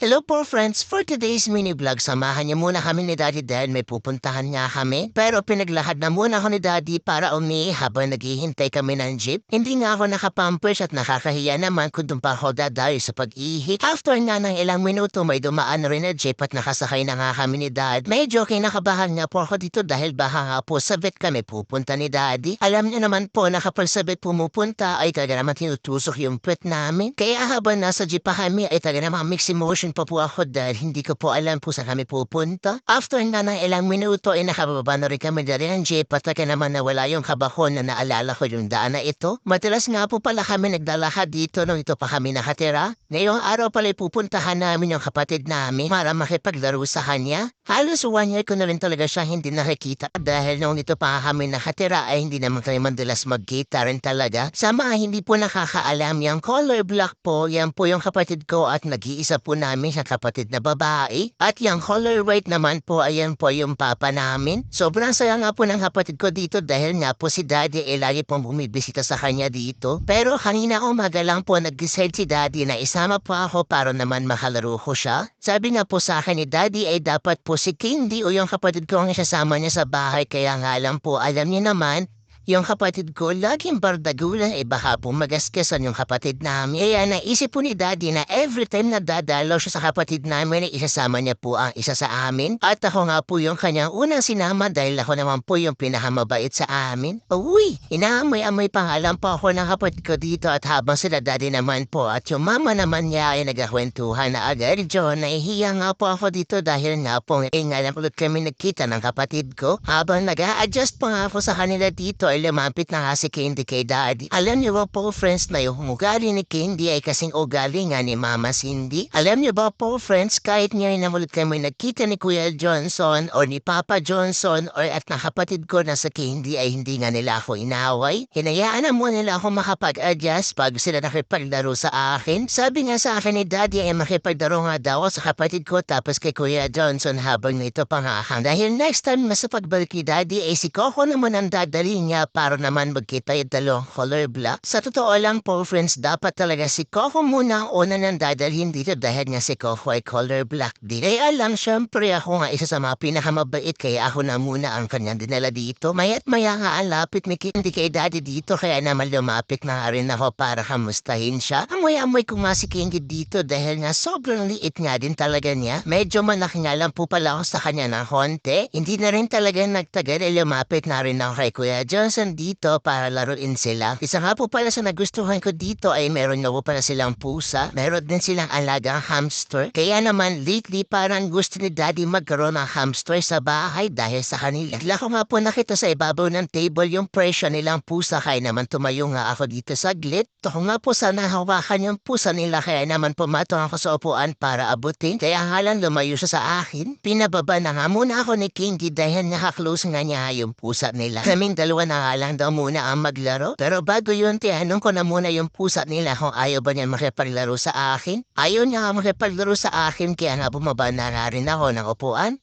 Hello po friends, for today's mini vlog, samahan niyo muna kami ni Daddy dahil may pupuntahan nga kami. Pero pinaglahad na muna ako ni Daddy para habang naghihintay kami ng jeep. Hindi nga ako nakapampers at nakakahiya naman kung doon pa ako dadayo sa pag-ihi. After nga ng ilang minuto may dumaan na rin na jeep at nakasakay na nga kami ni Dad. Medyo kinakabahan nga po ako dito dahil baka nga po sa vet kami pupunta ni Daddy. Alam niyo naman po na kapag sa vet pumupunta ay talaga naman tinutusok yung pet namin. Kaya habang nasa jeep pa kami ay talaga naman mixed emotion pa po ako dahil hindi ko po alam po saan kami pupunta. After nga ng ilang minuto ay nakababa na rin kami dali ng jeep at talaga naman nawala yung kabahon na naalala ko yung daan na ito. Madalas nga po pala kami naglalakad dito nung ito pa kami nakatira. Ngayong araw pala pupuntahan namin yung kapatid namin para makipaglaro sa kanya. Halos 1 year ko na rin talaga siya hindi nakikita dahil nung ito pa kami nakatira ay hindi naman kami madalas magkita rin talaga. Sa mga hindi po nakakaalam, yung color black po, yan po yung kapatid ko at nag-iisa po namin sa kapatid na babae. At yung color white naman po, ayan po yung papa namin. Sobrang saya nga po ng kapatid ko dito dahil nga po si Daddy ay lagi pong bumibisita sa kanya dito. Pero kanina umaga lang po nag-decide si Daddy na isama po ako para naman makalaro ko siya. Sabi nga po sa akin ni Daddy ay dapat po si Candy o yung kapatid ko ang isasama niya sa bahay kaya nga lang po alam niya naman yung kapatid ko laging bardagulan baka po magaskesan yung kapatid namin. Kaya naisip po ni Daddy na every time na dadalaw siya sa kapatid namin ay isasama niya po ang isa sa amin. At ako nga po yung kanyang unang sinama dahil ako naman po yung pinakamabait sa amin. Uy, inaamoy-amoy pangalan po ako ng kapatid ko dito at habang sila Daddy naman po at yung mama naman niya ay nagkakwentuhan na agad. John, nahihiya nga po ako dito dahil nga po ngayon ulit kami nagkita ng kapatid ko. Habang nag-a-adjust pa nga ako sa kanila dito ay lumapit na nga si Candy kay Daddy. Alam niyo ba po friends na yung ugali ni Candy ay kasing ugali nga ni Mama Cindy? Alam niyo ba po friends kahit ngayon na ulit kami nagkita ni Kuya Johnson o ni Papa Johnson or at nakapatid ko na sa Candy ay hindi nga nila ako inaway. Hinayaan na mo nila ako makapag-adjust pag sila nakipaglaro sa akin. Sabi nga sa akin ni Daddy ay makipaglaro nga daw sa kapatid ko tapos kay Kuya Johnson habang nito pa nga ako. Dahil next time na sa pagbalik ni Daddy ay si Coco naman ang dadali niya para naman magkita yung dalawang color black. Sa totoo lang po friends, dapat talaga si Coco muna ang una ng dadalhin dito dahil nga si Coco ay color black din. Kaya alam, syempre ako nga isa sa mga pinakamabait kaya ako na muna ang kanyang dinala dito. Maya't maya nga ang lapit ni Candy kay Daddy dito kaya naman lumapit na nga rin ako para kamustahin siya. Amoy-amoy ko nga si Candy dito dahil nga sobrang liit nga din talaga niya. Medyo malaki nga lang po pala ako sa kanya ng konti. Hindi na rin talaga nagtagal lumapit na rin ako kay Kuya Johnson dito para laruin sila. Isa nga po pala sa nagustuhan ko dito ay meron nga po pala silang pusa. Meron din silang alagang hamster. Kaya naman lately parang gusto ni Daddy magkaroon ng hamster sa bahay dahil sa kanila. Bigla ko nga po nakita sa ibabaw ng table yung presyo nilang pusa kaya naman tumayo nga ako dito saglit. Ito nga po sana hawakan yung pusa nila kaya naman pumato ako sa upuan para abutin. Kaya halang lumayo siya sa akin. Pinababa na nga muna ako ni Candy dahil nakaklose nga niya yung pusa nila. Kaming dalawa na nga lang daw muna ang maglaro. Pero bago yun, tinanong ko na muna yung pusa nila kung ayaw ba niya makipaglaro sa akin. Ayaw niya makipaglaro sa akin kaya nga bumaba na rin ako ng upuan.